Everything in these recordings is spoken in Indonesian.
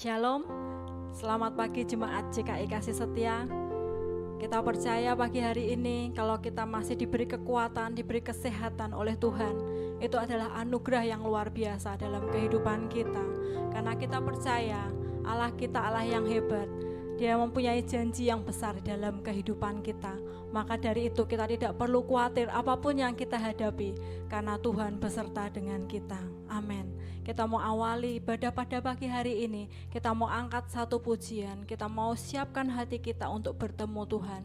Shalom, selamat pagi jemaat JKI Kasih Setia. Kita percaya pagi hari ini kalau kita masih diberi kekuatan, diberi kesehatan oleh Tuhan, itu adalah anugerah yang luar biasa dalam kehidupan kita. Karena kita percaya Allah kita Allah yang hebat, Dia mempunyai janji yang besar dalam kehidupan kita. Maka dari itu kita tidak perlu khawatir apapun yang kita hadapi, karena Tuhan beserta dengan kita. Amin. Kita mau awali ibadah pada pagi hari ini, kita mau angkat satu pujian, kita mau siapkan hati kita untuk bertemu Tuhan.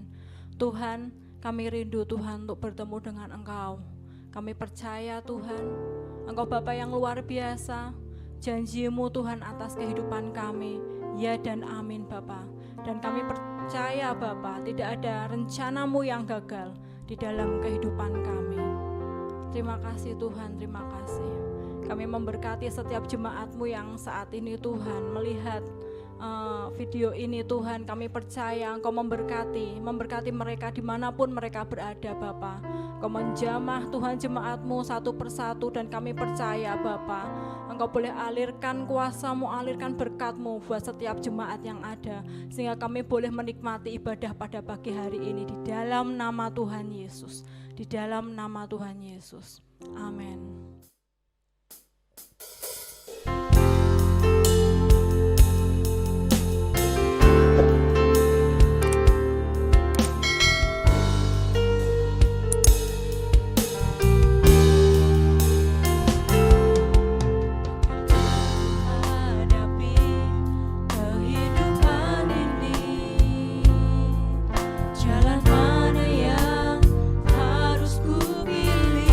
Tuhan, kami rindu Tuhan untuk bertemu dengan Engkau. Kami percaya Tuhan, Engkau Bapa yang luar biasa, janji-Mu Tuhan atas kehidupan kami, ya dan amin Bapa. Dan kami percaya Bapa, tidak ada rencana-Mu yang gagal di dalam kehidupan kami. Terima kasih Tuhan, terima kasih. Kami memberkati setiap jemaat-Mu yang saat ini Tuhan melihat video ini Tuhan. Kami percaya Engkau memberkati mereka dimanapun mereka berada Bapa. Engkau menjamah Tuhan jemaat-Mu satu persatu, dan kami percaya Bapa, Engkau boleh alirkan kuasa-Mu, alirkan berkat-Mu buat setiap jemaat yang ada, sehingga kami boleh menikmati ibadah pada pagi hari ini di dalam nama Tuhan Yesus, di dalam nama Tuhan Yesus. Amin. Jalan mana yang harus ku pilih?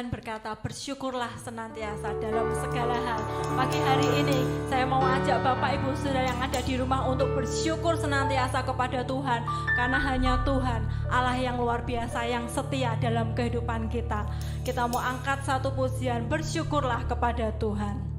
Tuhan berkata, bersyukurlah senantiasa dalam segala hal. Pagi hari ini saya mau ajak Bapak Ibu Saudara yang ada di rumah untuk bersyukur senantiasa kepada Tuhan, karena hanya Tuhan Allah yang luar biasa, yang setia dalam kehidupan kita. Kita mau angkat satu pujian, bersyukurlah kepada Tuhan.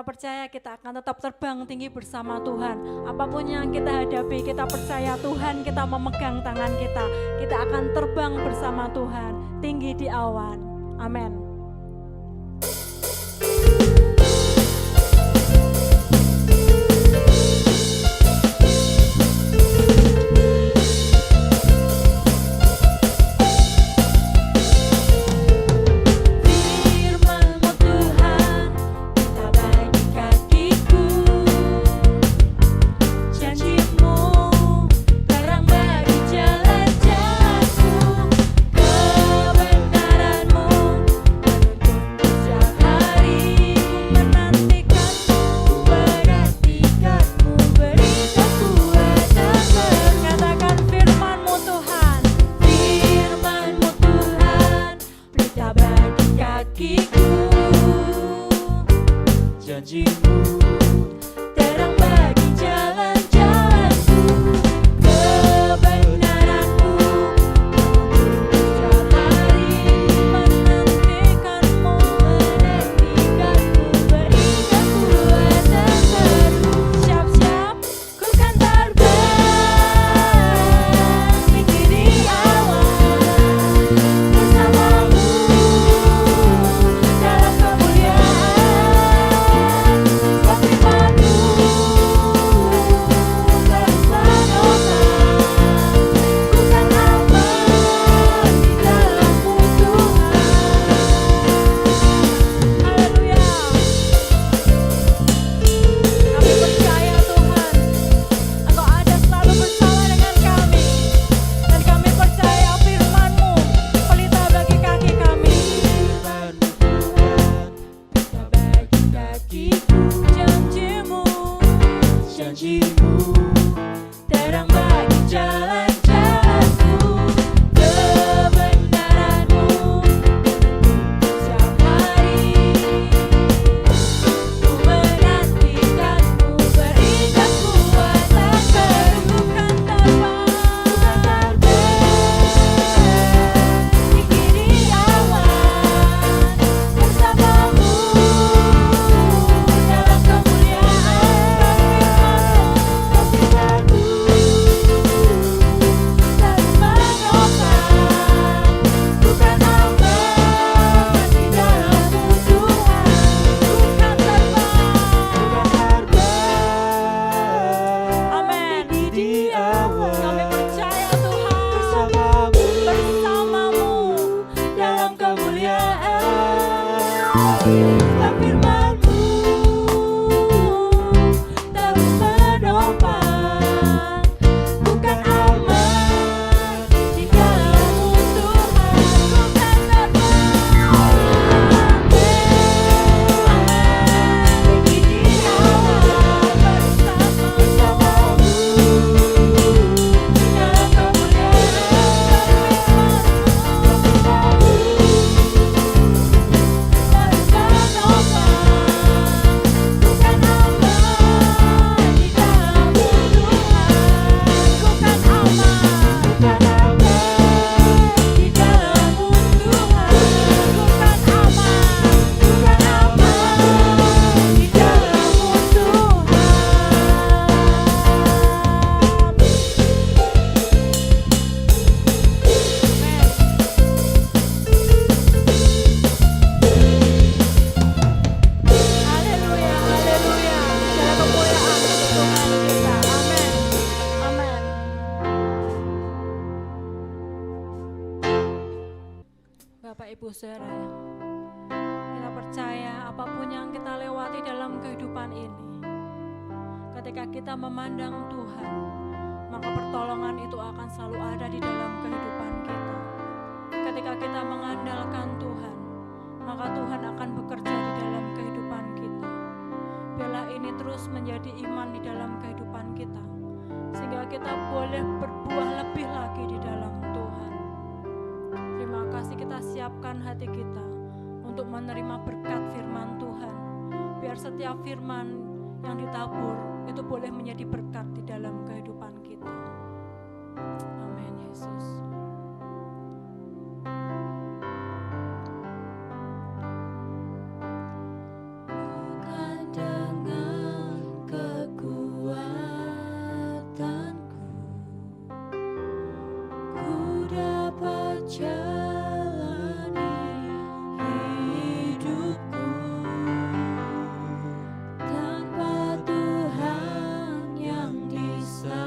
Percaya kita akan tetap terbang tinggi bersama Tuhan. Apapun yang kita hadapi, kita percaya Tuhan kita memegang tangan kita. Kita akan terbang bersama Tuhan, tinggi di awan. Amin. Kebenaran-Mu kemuliaan, firman-Mu terus menopang, bukan aman di dalam-Mu Tuhan, bukan terbang, begini Allah bersama-sama-Mu dalam Bapak Ibu Saudara, kita percaya apapun yang kita lewati dalam kehidupan ini, ketika kita memandang Tuhan, maka pertolongan itu akan selalu ada di dalam kehidupan kita. Ketika kita mengandalkan Tuhan, maka Tuhan akan bekerja di dalam kehidupan kita. Biarlah ini terus menjadi iman di dalam kehidupan kita, sehingga kita boleh berbuah lebih lagi di dalam Tuhan. Terima kasih, kita siapkan hati kita untuk menerima berkat firman Tuhan. Biar setiap firman yang ditabur itu boleh menjadi berkat di dalam kehidupan kita. Amin, Yesus. Bukan dengan kekuatanku ku dapat jalani hidupku, tanpa Tuhan yang di sana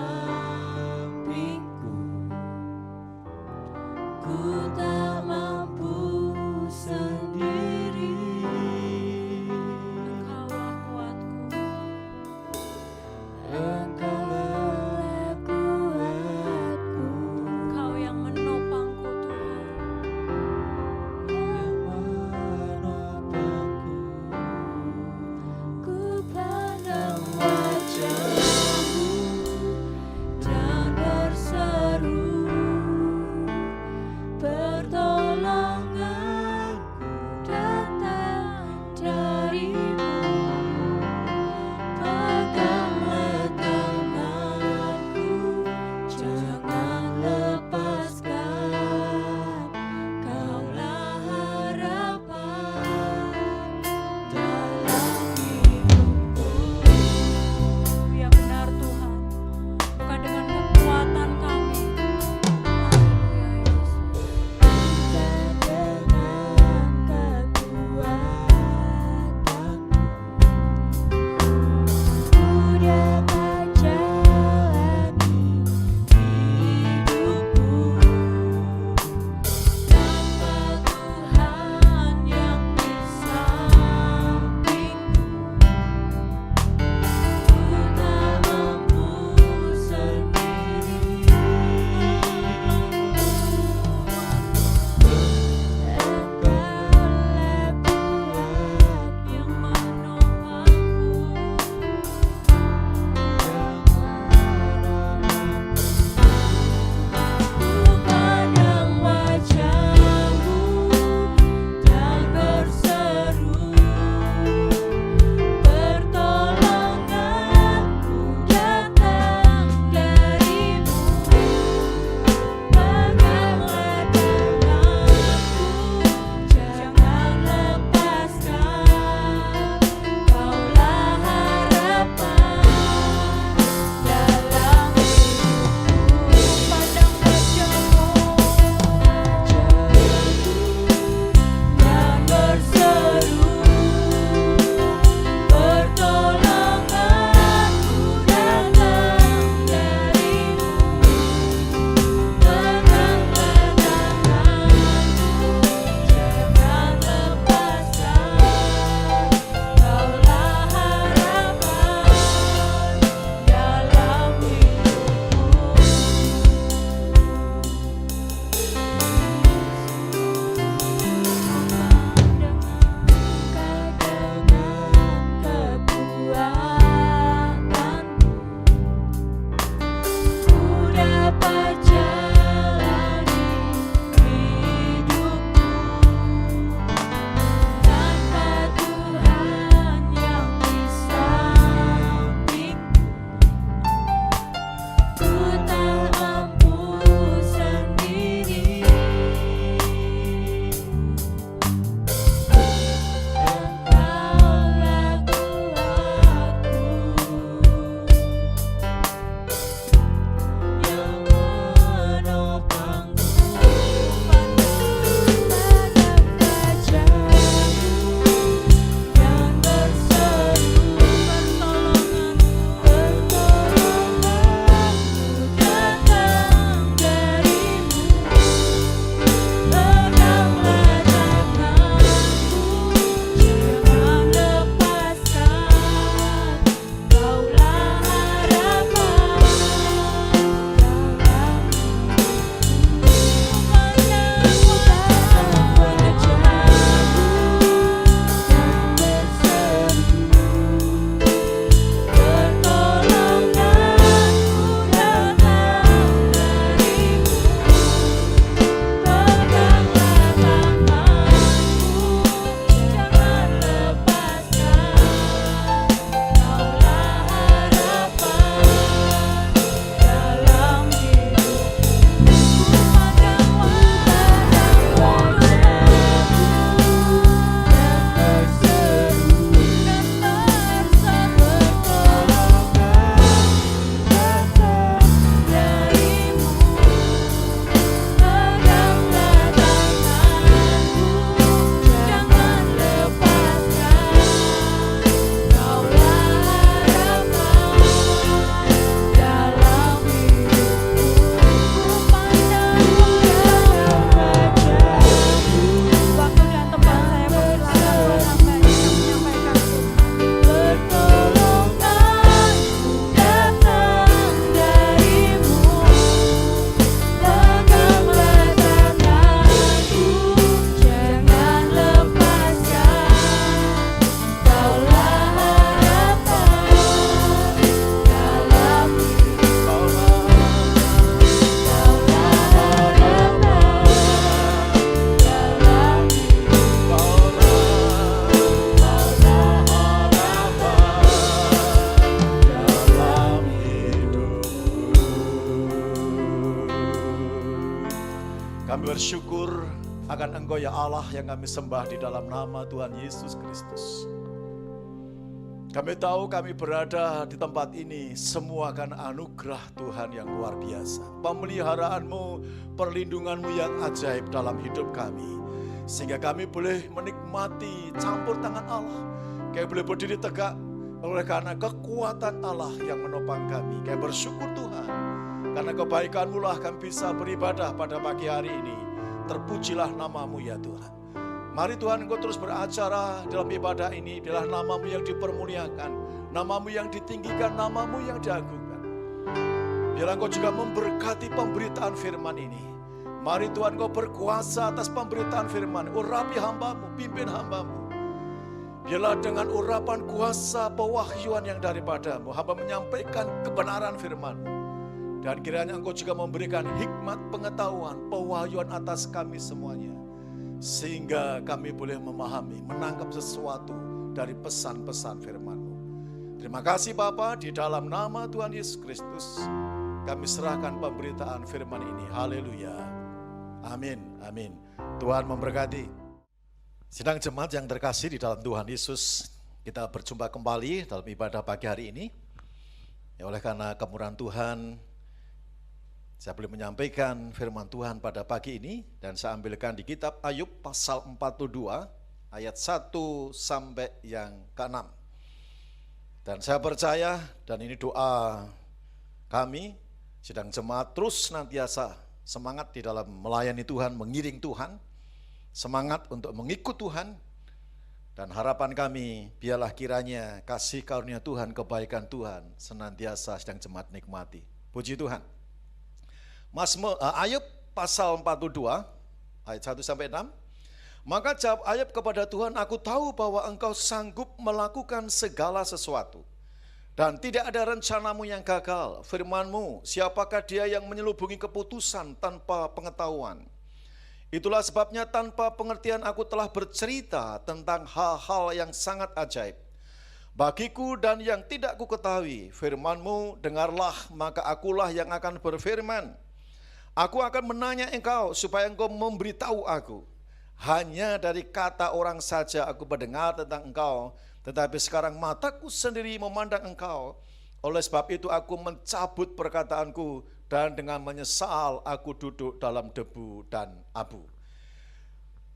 bersyukur akan Engkau ya Allah yang kami sembah di dalam nama Tuhan Yesus Kristus. Kami tahu kami berada di tempat ini semua karena anugerah Tuhan yang luar biasa. Pemeliharaanmu, perlindunganmu yang ajaib dalam hidup kami. Sehingga kami boleh menikmati campur tangan Allah. Kami boleh berdiri tegak oleh karena kekuatan Allah yang menopang kami. Kami bersyukur Tuhan. Karena kebaikan-Mu lah kami bisa beribadah pada pagi hari ini. Terpujilah nama-Mu ya Tuhan. Mari Tuhan Engkau terus beracara dalam ibadah ini. Biarlah nama-Mu yang dipermuliakan, nama-Mu yang ditinggikan, nama-Mu yang diagungkan. Biarlah Engkau juga memberkati pemberitaan firman ini. Mari Tuhan Engkau berkuasa atas pemberitaan firman. Urapi hamba-Mu, pimpin hamba-Mu. Biarlah dengan urapan kuasa pewahyuan yang daripada-Mu, hamba menyampaikan kebenaran firman-Mu. Dan kiranya Engkau juga memberikan hikmat pengetahuan, pewahyuan atas kami semuanya. Sehingga kami boleh memahami, menangkap sesuatu dari pesan-pesan firman-Mu. Terima kasih Bapa, di dalam nama Tuhan Yesus Kristus, kami serahkan pemberitaan firman ini. Haleluya. Amin, amin. Tuhan memberkati. Sidang jemaat yang terkasih di dalam Tuhan Yesus, kita berjumpa kembali dalam ibadah pagi hari ini. Ya, oleh karena kemurahan Tuhan, saya boleh menyampaikan firman Tuhan pada pagi ini, dan saya ambilkan di kitab Ayub pasal 42 ayat 1 sampai yang ke-6. Dan saya percaya, dan ini doa kami, sidang jemaat terus senantiasa semangat di dalam melayani Tuhan, mengiring Tuhan, semangat untuk mengikut Tuhan, dan harapan kami biarlah kiranya kasih karunia Tuhan, kebaikan Tuhan senantiasa sidang jemaat nikmati. Puji Tuhan. Ayub pasal 42 ayat 1 sampai 6. Maka jawab Ayub kepada Tuhan, aku tahu bahwa Engkau sanggup melakukan segala sesuatu, dan tidak ada rencanamu yang gagal. Firman-Mu, siapakah dia yang menyelubungi keputusan tanpa pengetahuan? Itulah sebabnya tanpa pengertian aku telah bercerita tentang hal-hal yang sangat ajaib bagiku dan yang tidak ku ketahui. Firman-Mu, dengarlah, maka akulah yang akan berfirman. Aku akan menanya Engkau supaya Engkau memberitahu aku. Hanya dari kata orang saja aku mendengar tentang Engkau, tetapi sekarang mataku sendiri memandang Engkau. Oleh sebab itu aku mencabut perkataanku, dan dengan menyesal aku duduk dalam debu dan abu.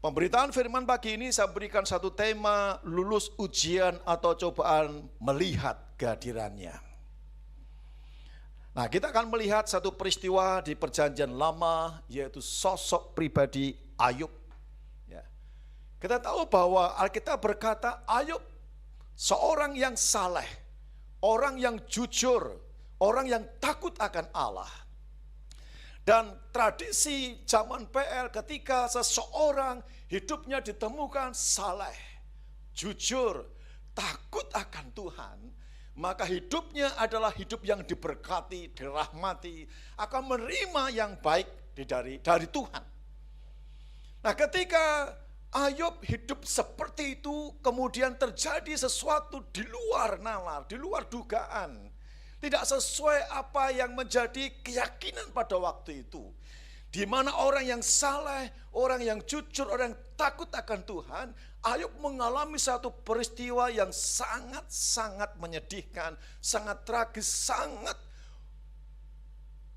Pemberitaan firman pagi ini saya berikan satu tema, lulus ujian atau cobaan melihat kehadirannya. Nah, kita akan melihat satu peristiwa di perjanjian lama, yaitu sosok pribadi Ayub. Ya. Kita tahu bahwa Alkitab berkata Ayub seorang yang saleh, orang yang jujur, orang yang takut akan Allah. Dan tradisi zaman PL ketika seseorang hidupnya ditemukan saleh, jujur, takut akan Tuhan, maka hidupnya adalah hidup yang diberkati, dirahmati, akan menerima yang baik dari Tuhan. Nah, ketika Ayub hidup seperti itu, kemudian terjadi sesuatu di luar nalar, di luar dugaan, tidak sesuai apa yang menjadi keyakinan pada waktu itu. Di mana orang yang saleh, orang yang jujur, orang yang takut akan Tuhan, Ayub mengalami satu peristiwa yang sangat-sangat menyedihkan, sangat tragis, sangat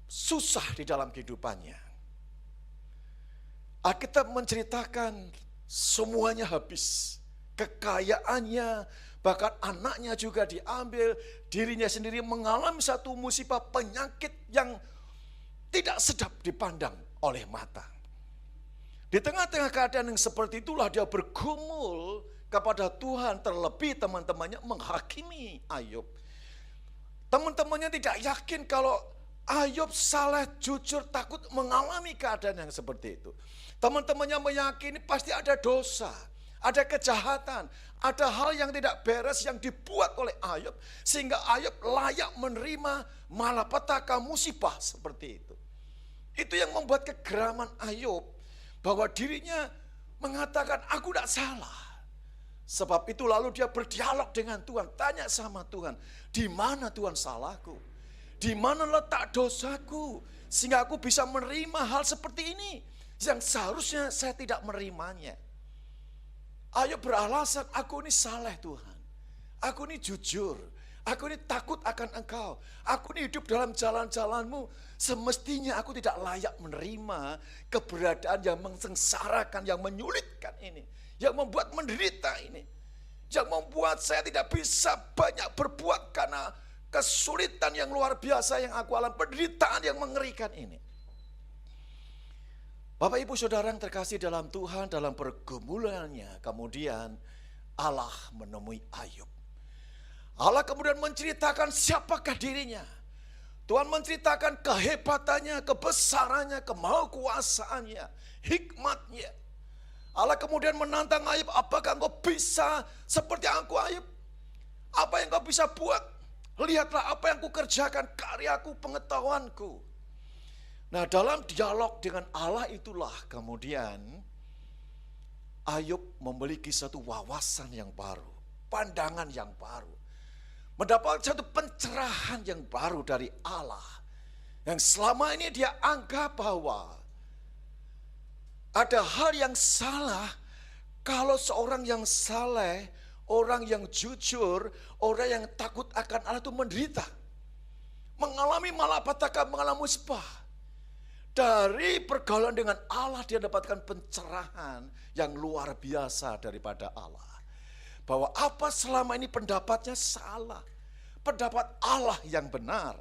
susah di dalam kehidupannya. Alkitab menceritakan semuanya habis, kekayaannya, bahkan anaknya juga diambil, dirinya sendiri mengalami satu musibah penyakit yang tidak sedap dipandang oleh mata. Di tengah-tengah keadaan yang seperti itulah dia bergumul kepada Tuhan, terlebih teman-temannya menghakimi Ayub. Teman-temannya tidak yakin kalau Ayub saleh, jujur, takut mengalami keadaan yang seperti itu. Teman-temannya meyakini pasti ada dosa, ada kejahatan, ada hal yang tidak beres yang dibuat oleh Ayub, sehingga Ayub layak menerima malapetaka, musibah seperti itu. Itu yang membuat kegeraman Ayub, bahwa dirinya mengatakan aku tidak salah. Sebab itu lalu dia berdialog dengan Tuhan, tanya sama Tuhan, di mana Tuhan salahku? Di mana letak dosaku? Sehingga aku bisa menerima hal seperti ini. yang seharusnya saya tidak menerimanya. Ayub beralasan, aku ini saleh Tuhan, aku ini jujur, aku ini takut akan Engkau, aku ini hidup dalam jalan-jalan-Mu. Semestinya aku tidak layak menerima keberadaan yang mensengsarakan, yang menyulitkan ini, yang membuat menderita ini, yang membuat saya tidak bisa banyak berbuat karena kesulitan yang luar biasa yang aku alami, penderitaan yang mengerikan ini. Bapak Ibu Saudara yang terkasih dalam Tuhan, dalam pergumulannya kemudian Allah menemui Ayub. Allah kemudian menceritakan siapakah dirinya. Tuhan menceritakan kehebatannya, kebesarannya, kemahakuasaannya, hikmatnya. Allah kemudian menantang Ayub, apakah engkau bisa seperti aku Ayub? Apa yang engkau bisa buat? Lihatlah apa yang kukerjakan, karyaku, pengetahuanku. Nah, dalam dialog dengan Allah itulah kemudian Ayub memiliki satu wawasan yang baru, pandangan yang baru, mendapat satu pencerahan yang baru dari Allah. Yang selama ini dia anggap bahwa ada hal yang salah kalau seorang yang saleh, orang yang jujur, orang yang takut akan Allah itu menderita, mengalami malapetaka, mengalami musibah. Dari pergaulan dengan Allah dia dapatkan pencerahan yang luar biasa daripada Allah. Bahwa apa selama ini pendapatnya salah. Pendapat Allah yang benar.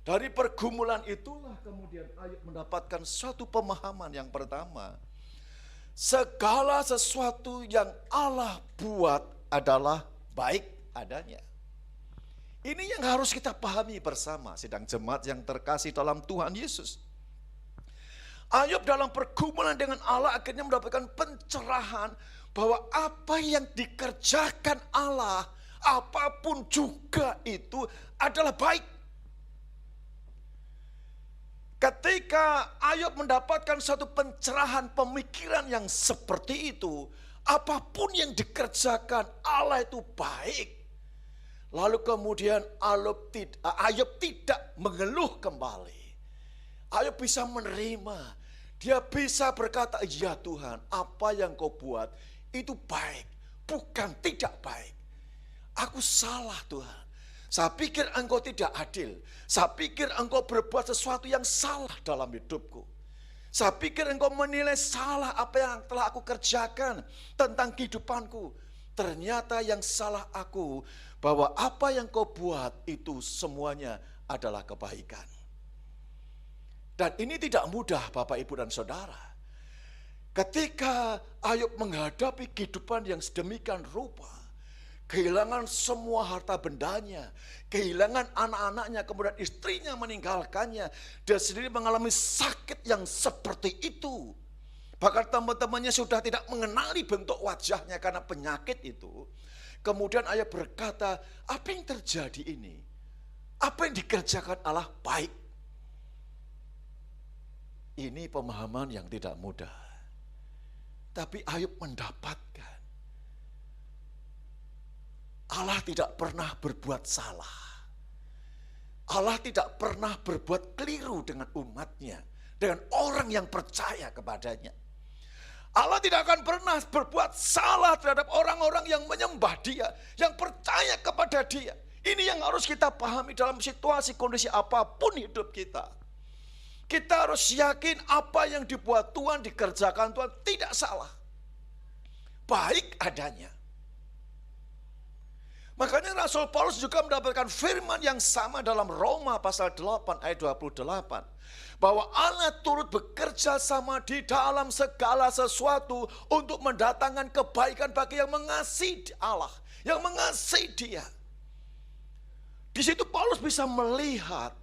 Dari pergumulan itulah kemudian Ayub mendapatkan suatu pemahaman yang pertama. Segala sesuatu yang Allah buat adalah baik adanya. Ini yang harus kita pahami bersama sidang jemaat yang terkasih dalam Tuhan Yesus. Ayub dalam pergumulan dengan Allah akhirnya mendapatkan pencerahan bahwa apa yang dikerjakan Allah, apapun juga itu adalah baik. Ketika Ayub mendapatkan satu pencerahan pemikiran yang seperti itu, apapun yang dikerjakan Allah itu baik. Lalu kemudian Ayub tidak mengeluh kembali. Ayub bisa menerima. Dia bisa berkata, ya Tuhan, apa yang kau buat itu baik, bukan tidak baik. Aku salah Tuhan. Saya pikir engkau tidak adil. Saya pikir engkau berbuat sesuatu yang salah dalam hidupku. Saya pikir engkau menilai salah apa yang telah aku kerjakan tentang kehidupanku. Ternyata yang salah aku, bahwa apa yang kau buat itu semuanya adalah kebaikan. Dan ini tidak mudah Bapak Ibu dan Saudara. Ketika Ayub menghadapi kehidupan yang sedemikian rupa, kehilangan semua harta bendanya, kehilangan anak-anaknya, kemudian istrinya meninggalkannya, dia sendiri mengalami sakit yang seperti itu. Bahkan teman-temannya sudah tidak mengenali bentuk wajahnya karena penyakit itu. Kemudian Ayub berkata, apa yang terjadi ini? Apa yang dikerjakan Allah baik? Ini pemahaman yang tidak mudah. Tapi Ayub mendapatkan Allah tidak pernah berbuat salah. Allah tidak pernah berbuat keliru dengan umatnya, dengan orang yang percaya kepadanya. Allah tidak akan pernah berbuat salah terhadap orang-orang yang menyembah Dia, yang percaya kepada Dia. Ini yang harus kita pahami dalam situasi kondisi apapun hidup kita. Kita harus yakin apa yang dibuat Tuhan, dikerjakan Tuhan tidak salah. Baik adanya. Makanya Rasul Paulus juga mendapatkan firman yang sama dalam Roma pasal 8 ayat 28. Bahwa Allah turut bekerja sama di dalam segala sesuatu untuk mendatangkan kebaikan bagi yang mengasihi Allah, yang mengasihi Dia. Di situ Paulus bisa melihat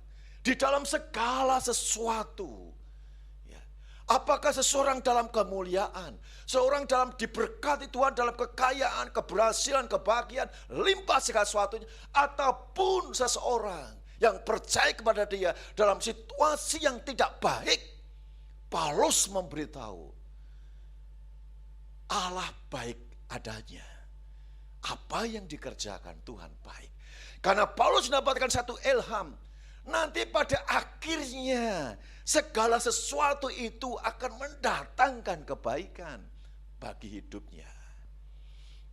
di dalam segala sesuatu. Ya. Apakah seseorang dalam kemuliaan, seorang dalam diberkati Tuhan dalam kekayaan, keberhasilan, kebahagiaan, limpah segala sesuatunya, ataupun seseorang yang percaya kepada Dia dalam situasi yang tidak baik, Paulus memberitahu Allah baik adanya. Apa yang dikerjakan Tuhan baik. Karena Paulus mendapatkan satu ilham. nanti pada akhirnya segala sesuatu itu akan mendatangkan kebaikan bagi hidupnya.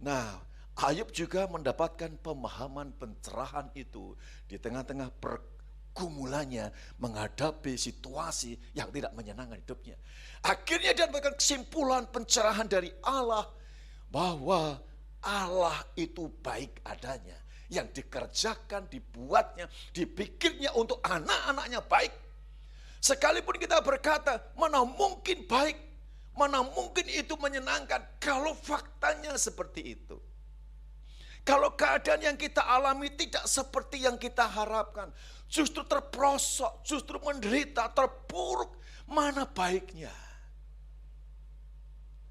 Nah, Ayub juga mendapatkan pemahaman pencerahan itu di tengah-tengah pergumulannya menghadapi situasi yang tidak menyenangkan hidupnya. Akhirnya dia mendapatkan kesimpulan pencerahan dari Allah bahwa Allah itu baik adanya. Yang dikerjakan, dibuatnya, dipikirnya untuk anak-anaknya baik. Sekalipun kita berkata, mana mungkin baik, mana mungkin itu menyenangkan kalau faktanya seperti itu. Kalau keadaan yang kita alami tidak seperti yang kita harapkan, justru terperosok, justru menderita, terpuruk, mana baiknya?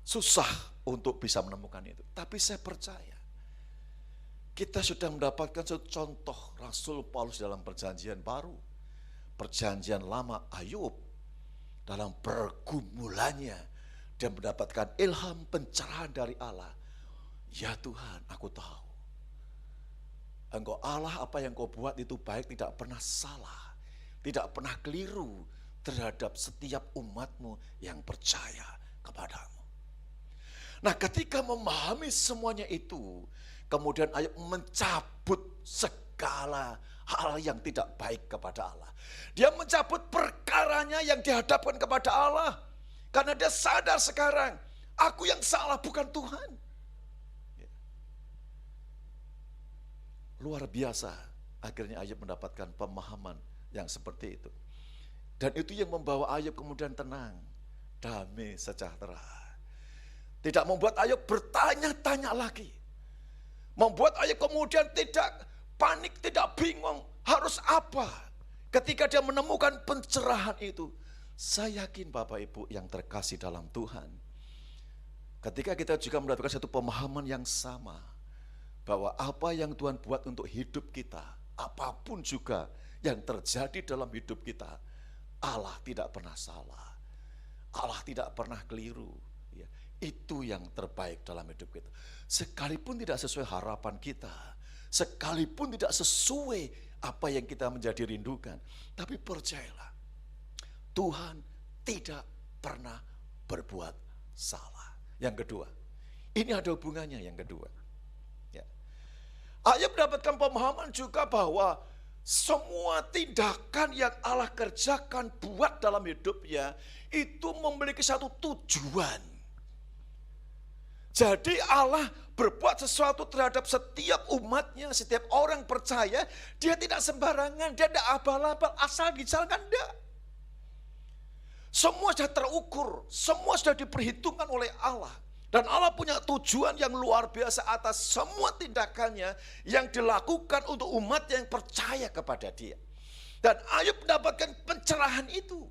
Susah untuk bisa menemukan itu. Tapi saya percaya, kita sudah mendapatkan satu contoh Rasul Paulus dalam perjanjian baru. Perjanjian lama, Ayub dalam pergumulannya, dia mendapatkan ilham pencerahan dari Allah. Ya Tuhan, aku tahu Engkau Allah, apa yang Kau buat itu baik, tidak pernah salah, tidak pernah keliru terhadap setiap umat-Mu yang percaya kepadamu. Nah, ketika memahami semuanya itu, kemudian Ayub mencabut segala hal yang tidak baik kepada Allah. Dia mencabut perkaranya yang dihadapkan kepada Allah. Karena dia sadar sekarang, aku yang salah bukan Tuhan. Luar biasa, akhirnya Ayub mendapatkan pemahaman yang seperti itu. Dan itu yang membawa Ayub kemudian tenang, damai, sejahtera. Tidak membuat Ayub bertanya-tanya lagi. Membuat Ayub kemudian tidak panik, tidak bingung, harus apa. Ketika dia menemukan pencerahan itu, saya yakin Bapak Ibu yang terkasih dalam Tuhan, ketika kita juga mendapatkan satu pemahaman yang sama, bahwa apa yang Tuhan buat untuk hidup kita, apapun juga yang terjadi dalam hidup kita, Allah tidak pernah salah, Allah tidak pernah keliru. Ya, itu yang terbaik dalam hidup kita. Sekalipun tidak sesuai harapan kita, sekalipun tidak sesuai apa yang kita menjadi rindukan, tapi percayalah, Tuhan tidak pernah berbuat salah. Yang kedua, ini ada hubungannya yang kedua. Ya. Ayub mendapatkan pemahaman juga bahwa semua tindakan yang Allah kerjakan buat dalam hidupnya itu memiliki satu tujuan. Jadi Allah berbuat sesuatu terhadap setiap umatnya, setiap orang percaya, dia tidak sembarangan, dia tidak abal-abal, asal dijalankan, tidak. Semua sudah terukur, semua sudah diperhitungkan oleh Allah. Dan Allah punya tujuan yang luar biasa atas semua tindakannya yang dilakukan untuk umat yang percaya kepada dia. Dan Ayub mendapatkan pencerahan itu.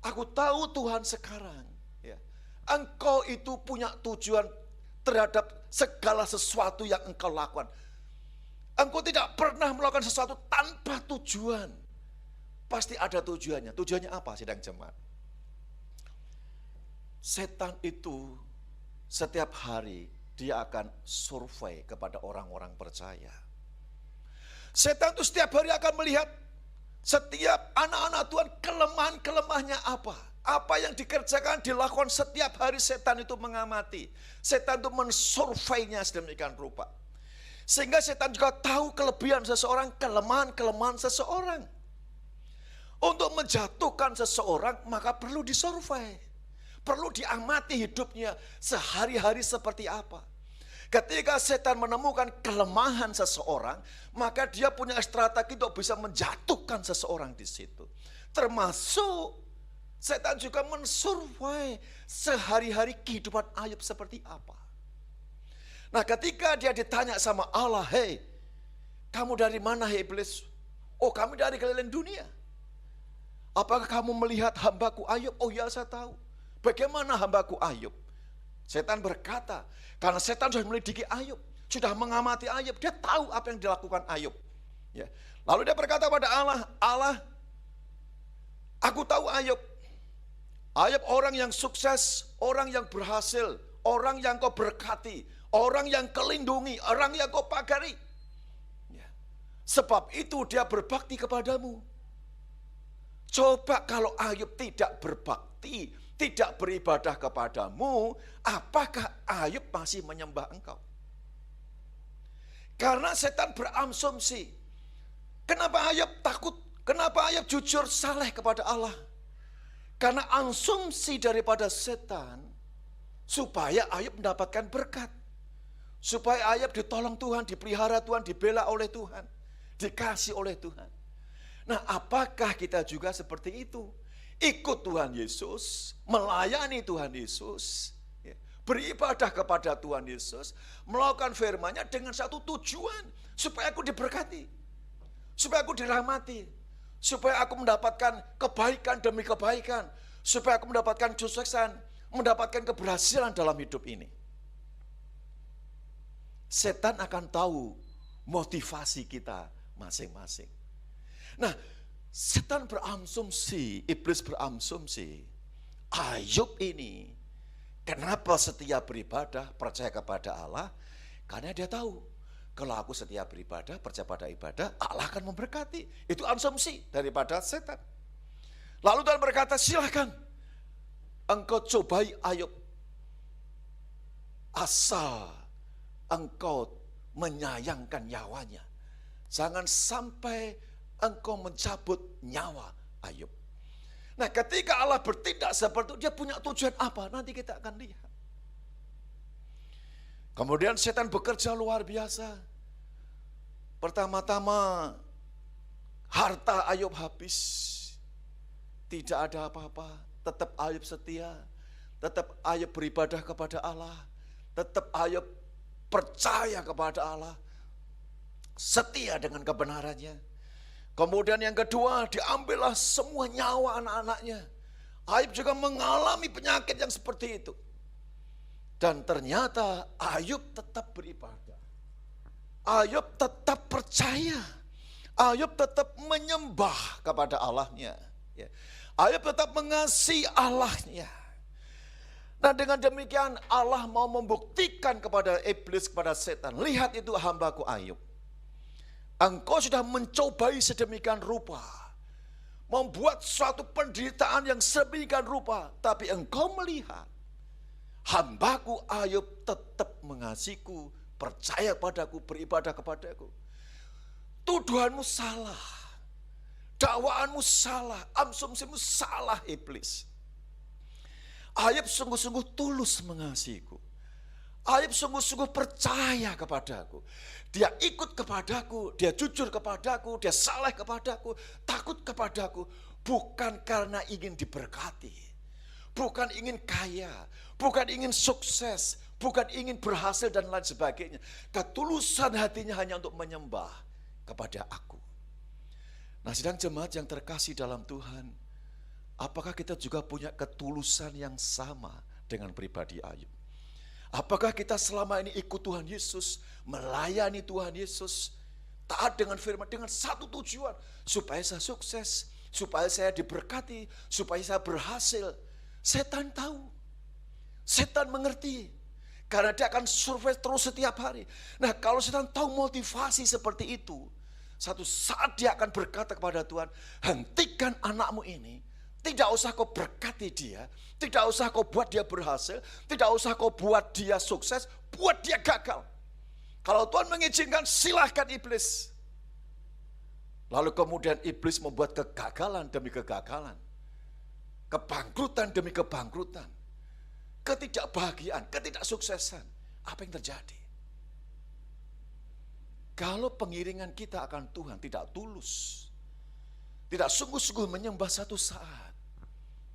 Aku tahu Tuhan sekarang, ya, Engkau itu punya tujuan terhadap segala sesuatu yang Engkau lakukan. Engkau tidak pernah melakukan sesuatu tanpa tujuan. Pasti ada tujuannya. Tujuannya apa, sidang jemaat? Setan itu setiap hari dia akan survei kepada orang-orang percaya. Setan itu setiap hari akan melihat setiap anak-anak Tuhan kelemahan-kelemahannya apa. Apa yang dikerjakan, dilakukan setiap hari, setan itu mengamati. Setan itu mensurveinya sedemikian rupa. Sehingga setan juga tahu kelebihan seseorang, kelemahan-kelemahan seseorang. Untuk menjatuhkan seseorang maka perlu disurvei. Perlu diamati hidupnya sehari-hari seperti apa. Ketika setan menemukan kelemahan seseorang, maka dia punya strategi untuk bisa menjatuhkan seseorang di situ. Termasuk setan juga mensurvei sehari-hari kehidupan Ayub seperti apa. Nah, ketika dia ditanya sama Allah, "Hei, kamu dari mana, hei iblis?" "Oh, kami dari keliling dunia." "Apakah kamu melihat hambaku Ayub?" "Oh ya, saya tahu." "Bagaimana hambaku Ayub?" Setan berkata, karena setan sudah melidiki Ayub, sudah mengamati Ayub, dia tahu apa yang dilakukan Ayub. Ya. Lalu dia berkata pada Allah, "Allah, aku tahu Ayub. Ayub orang yang sukses, orang yang berhasil, orang yang kau berkati, orang yang kau lindungi, orang yang kau pagari. Ya. Sebab itu dia berbakti kepadamu. Coba kalau Ayub tidak berbakti, tidak beribadah kepadamu, apakah Ayub masih menyembah engkau? Karena setan berasumsi. Kenapa Ayub takut? Kenapa Ayub jujur saleh kepada Allah? Karena asumsi daripada setan, supaya Ayub mendapatkan berkat. Supaya Ayub ditolong Tuhan, dipelihara Tuhan, dibela oleh Tuhan, dikasih oleh Tuhan. Nah, apakah kita juga seperti itu? Ikut Tuhan Yesus, melayani Tuhan Yesus, beribadah kepada Tuhan Yesus, melakukan firman-Nya dengan satu tujuan, supaya aku diberkati, supaya aku dirahmati, supaya aku mendapatkan kebaikan demi kebaikan, supaya aku mendapatkan kesuksesan, mendapatkan keberhasilan dalam hidup ini. Setan akan tahu motivasi kita masing-masing. Nah, setan berasumsi, iblis berasumsi, Ayub ini kenapa setia beribadah, percaya kepada Allah? Karena dia tahu, kalau aku setia beribadah, percaya pada ibadah, Allah akan memberkati. Itu asumsi daripada setan. Lalu Tuhan berkata, silakan engkau cobai Ayub, asal engkau menyayangkan nyawanya. Jangan sampai engkau mencabut nyawa Ayub. Nah, ketika Allah bertindak seperti itu, dia punya tujuan apa? Nanti kita akan lihat. Kemudian setan bekerja luar biasa. Pertama-tama, harta Ayub habis. Tidak ada apa-apa. Tetap Ayub setia. Tetap Ayub beribadah kepada Allah. Tetap Ayub percaya kepada Allah. Setia dengan kebenarannya. Kemudian yang kedua, diambillah semua nyawa anak-anaknya. Ayub juga mengalami penyakit yang seperti itu. Dan ternyata Ayub tetap beribadah. Ayub tetap percaya. Ayub tetap menyembah kepada Allahnya. Ayub tetap mengasihi Allahnya. Nah, dengan demikian Allah mau membuktikan kepada iblis, kepada setan. Lihat itu hambaku Ayub. Engkau sudah mencobai sedemikian rupa, membuat suatu penderitaan yang sedemikian rupa, tapi engkau melihat hambaku Ayub tetap mengasihiku, percaya padaku, beribadah kepadaku. Tuduhanmu salah, dakwaanmu salah, asumsimu salah iblis. Ayub sungguh-sungguh tulus mengasihiku. Ayub sungguh-sungguh percaya kepadaku. Dia ikut kepadaku, dia jujur kepadaku, dia saleh kepadaku, takut kepadaku. Bukan karena ingin diberkati, bukan ingin kaya, bukan ingin sukses, bukan ingin berhasil dan lain sebagainya. Ketulusan hatinya hanya untuk menyembah kepada aku. Nah, sedang jemaat yang terkasih dalam Tuhan, apakah kita juga punya ketulusan yang sama dengan pribadi Ayub? Apakah kita selama ini ikut Tuhan Yesus, melayani Tuhan Yesus, taat dengan firman, dengan satu tujuan, supaya saya sukses, supaya saya diberkati, supaya saya berhasil. Setan tahu, setan mengerti, karena dia akan survei terus setiap hari. Nah, kalau setan tahu motivasi seperti itu, satu saat dia akan berkata kepada Tuhan, hentikan anakmu ini. Tidak usah kau berkati dia, tidak usah kau buat dia berhasil, tidak usah kau buat dia sukses, buat dia gagal. Kalau Tuhan mengizinkan, silahkan iblis. Lalu kemudian iblis membuat kegagalan demi kegagalan, kebangkrutan demi kebangkrutan, ketidakbahagiaan, ketidaksuksesan. Apa yang terjadi? Kalau pengiringan kita akan Tuhan tidak tulus, tidak sungguh-sungguh menyembah, satu saat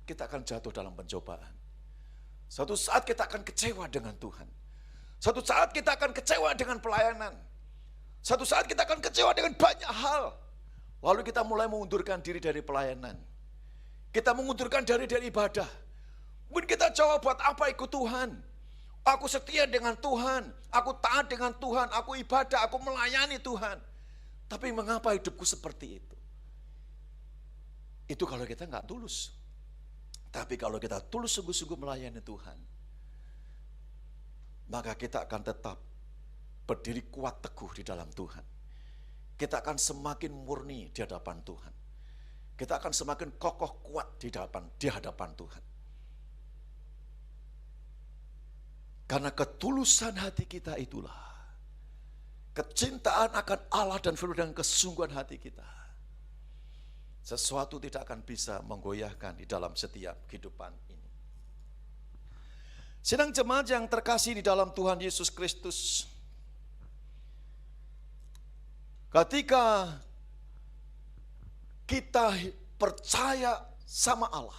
kita akan jatuh dalam pencobaan. Satu saat kita akan kecewa dengan Tuhan. Satu saat kita akan kecewa dengan pelayanan. Satu saat kita akan kecewa dengan banyak hal. Lalu kita mulai mengundurkan diri dari pelayanan. Kita mengundurkan diri dari ibadah. Mungkin kita jawab, buat apa ikut Tuhan? Aku setia dengan Tuhan. Aku taat dengan Tuhan. Aku ibadah, aku melayani Tuhan. Tapi mengapa hidupku seperti itu? Itu kalau kita nggak tulus. Tapi kalau kita tulus sungguh-sungguh melayani Tuhan, maka kita akan tetap berdiri kuat teguh di dalam Tuhan. Kita akan semakin murni di hadapan Tuhan. kita akan semakin kokoh kuat di hadapan Tuhan. Karena ketulusan hati kita itulah, kecintaan akan Allah dan firman dan kesungguhan hati kita, sesuatu tidak akan bisa menggoyahkan di dalam setiap kehidupan ini. Sidang jemaat yang terkasih di dalam Tuhan Yesus Kristus, ketika kita percaya sama Allah,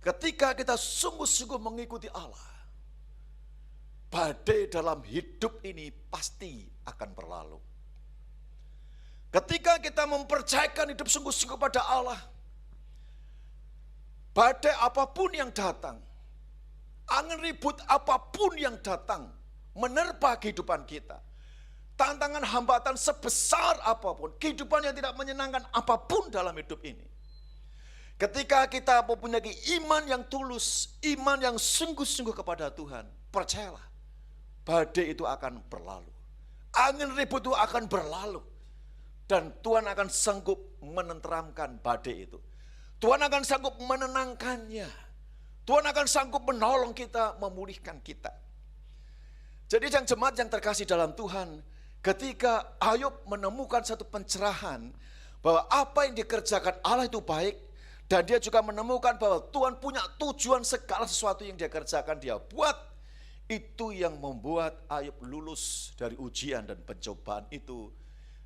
ketika kita sungguh-sungguh mengikuti Allah, badai dalam hidup ini pasti akan berlalu. Ketika kita mempercayakan hidup sungguh-sungguh pada Allah, badai apapun yang datang, angin ribut apapun yang datang menerpa kehidupan kita, tantangan hambatan sebesar apapun, kehidupan yang tidak menyenangkan apapun dalam hidup ini, ketika kita mempunyai iman yang tulus, iman yang sungguh-sungguh kepada Tuhan, percayalah, badai itu akan berlalu. Angin ribut itu akan berlalu. Dan Tuhan akan sanggup menenteramkan badai itu. Tuhan akan sanggup menenangkannya. Tuhan akan sanggup menolong kita, memulihkan kita. Jadi yang jemaat yang terkasih dalam Tuhan, ketika Ayub menemukan satu pencerahan bahwa apa yang dikerjakan Allah itu baik, dan dia juga menemukan bahwa Tuhan punya tujuan segala sesuatu yang dia kerjakan, dia buat. Itu yang membuat Ayub lulus dari ujian dan pencobaan itu,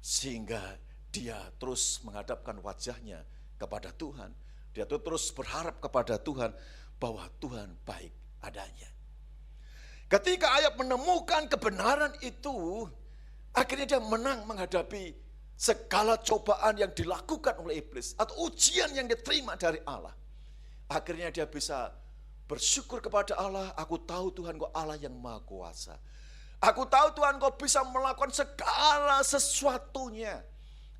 sehingga dia terus menghadapkan wajahnya kepada Tuhan. Dia terus berharap kepada Tuhan bahwa Tuhan baik adanya. Ketika Ayub menemukan kebenaran itu, akhirnya dia menang menghadapi segala cobaan yang dilakukan oleh iblis atau ujian yang diterima dari Allah. Akhirnya dia bisa bersyukur kepada Allah. Aku tahu Tuhan Kau Allah yang maha kuasa. Aku tahu Tuhan Kau bisa melakukan segala sesuatunya.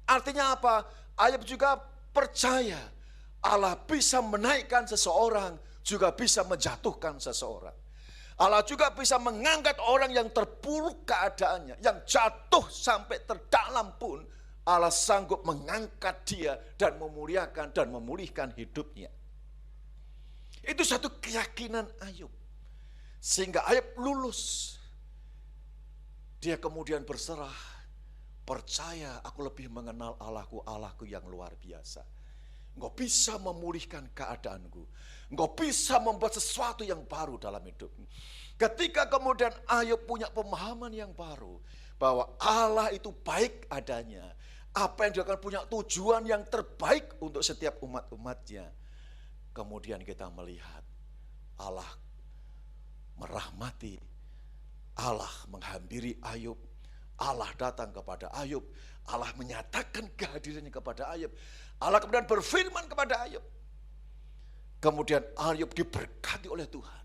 Artinya apa? Ayub juga percaya Allah bisa menaikkan seseorang, juga bisa menjatuhkan seseorang. Allah juga bisa mengangkat orang yang terpuruk keadaannya, yang jatuh sampai terdalam pun Allah sanggup mengangkat dia dan memuliakan dan memulihkan hidupnya. Itu satu keyakinan Ayub. Sehingga Ayub lulus. Dia kemudian berserah. Percaya, aku lebih mengenal Allahku, Allahku yang luar biasa. Engkau bisa memulihkan keadaanku. Engkau bisa membuat sesuatu yang baru dalam hidupmu. Ketika kemudian Ayub punya pemahaman yang baru, bahwa Allah itu baik adanya. Apa yang dia akan punya tujuan yang terbaik untuk setiap umat-umatnya. Kemudian kita melihat Allah merahmati, Allah menghampiri Ayub, Allah datang kepada Ayub, Allah menyatakan kehadirannya kepada Ayub, Allah kemudian berfirman kepada Ayub. Kemudian Ayub diberkati oleh Tuhan.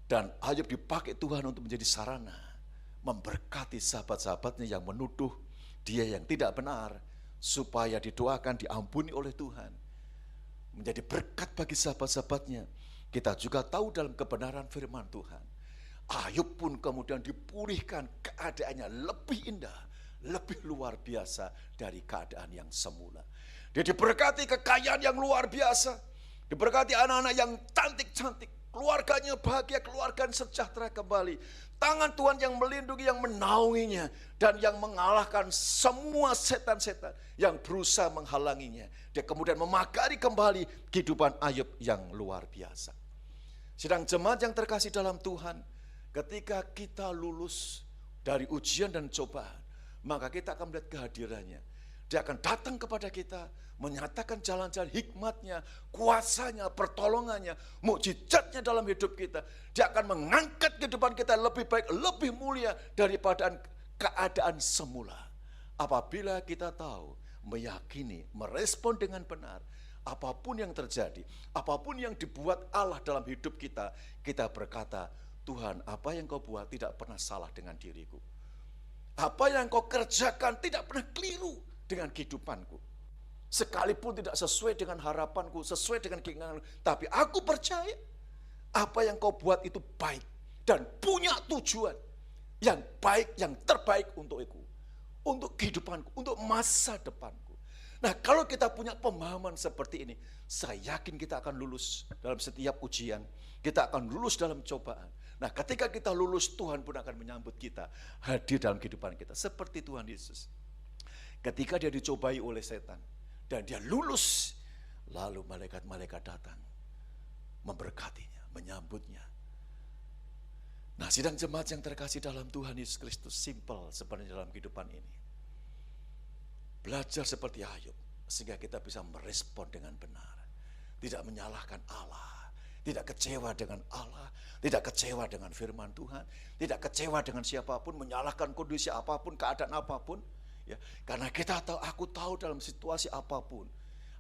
Dan Ayub dipakai Tuhan untuk menjadi sarana memberkati sahabat-sahabatnya yang menuduh dia yang tidak benar, supaya didoakan, diampuni oleh Tuhan. Menjadi berkat bagi sahabat-sahabatnya. Kita juga tahu dalam kebenaran firman Tuhan, Ayub pun kemudian dipulihkan, keadaannya lebih indah, lebih luar biasa dari keadaan yang semula. Dia diberkati kekayaan yang luar biasa, diberkati anak-anak yang cantik-cantik, keluarganya bahagia, keluarganya sejahtera kembali. Tangan Tuhan yang melindungi, yang menaunginya, dan yang mengalahkan semua setan-setan yang berusaha menghalanginya. Dia kemudian memagari kembali kehidupan Ayub yang luar biasa. Sedang jemaat yang terkasih dalam Tuhan, ketika kita lulus dari ujian dan cobaan, maka kita akan melihat kehadirannya. Dia akan datang kepada kita, menyatakan jalan-jalan hikmatnya, kuasanya, pertolongannya, mukjizatnya dalam hidup kita. Dia akan mengangkat kehidupan kita lebih baik, lebih mulia daripada keadaan semula. Apabila kita tahu, meyakini, merespon dengan benar, apapun yang terjadi, apapun yang dibuat Allah dalam hidup kita, kita berkata, Tuhan, apa yang Kau buat tidak pernah salah dengan diriku. Apa yang Kau kerjakan tidak pernah keliru dengan kehidupanku. Sekalipun tidak sesuai dengan harapanku, sesuai dengan keinginanku, tapi aku percaya apa yang Kau buat itu baik dan punya tujuan yang baik, yang terbaik untukku, untuk kehidupanku, untuk masa depanku. Nah, kalau kita punya pemahaman seperti ini, saya yakin kita akan lulus dalam setiap ujian. Kita akan lulus dalam cobaan. Nah, ketika kita lulus, Tuhan pun akan menyambut kita, hadir dalam kehidupan kita. Seperti Tuhan Yesus. Ketika dia dicobai oleh setan, dan dia lulus, lalu malaikat-malaikat datang, memberkatinya, menyambutnya. Nah, sidang jemaat yang terkasih dalam Tuhan Yesus Kristus, simple sebenarnya dalam kehidupan ini. Belajar seperti Ayub, sehingga kita bisa merespon dengan benar. Tidak menyalahkan Allah, tidak kecewa dengan Allah, tidak kecewa dengan firman Tuhan, tidak kecewa dengan siapapun, menyalahkan kondisi apapun, keadaan apapun. Ya, karena kita tahu, aku tahu dalam situasi apapun,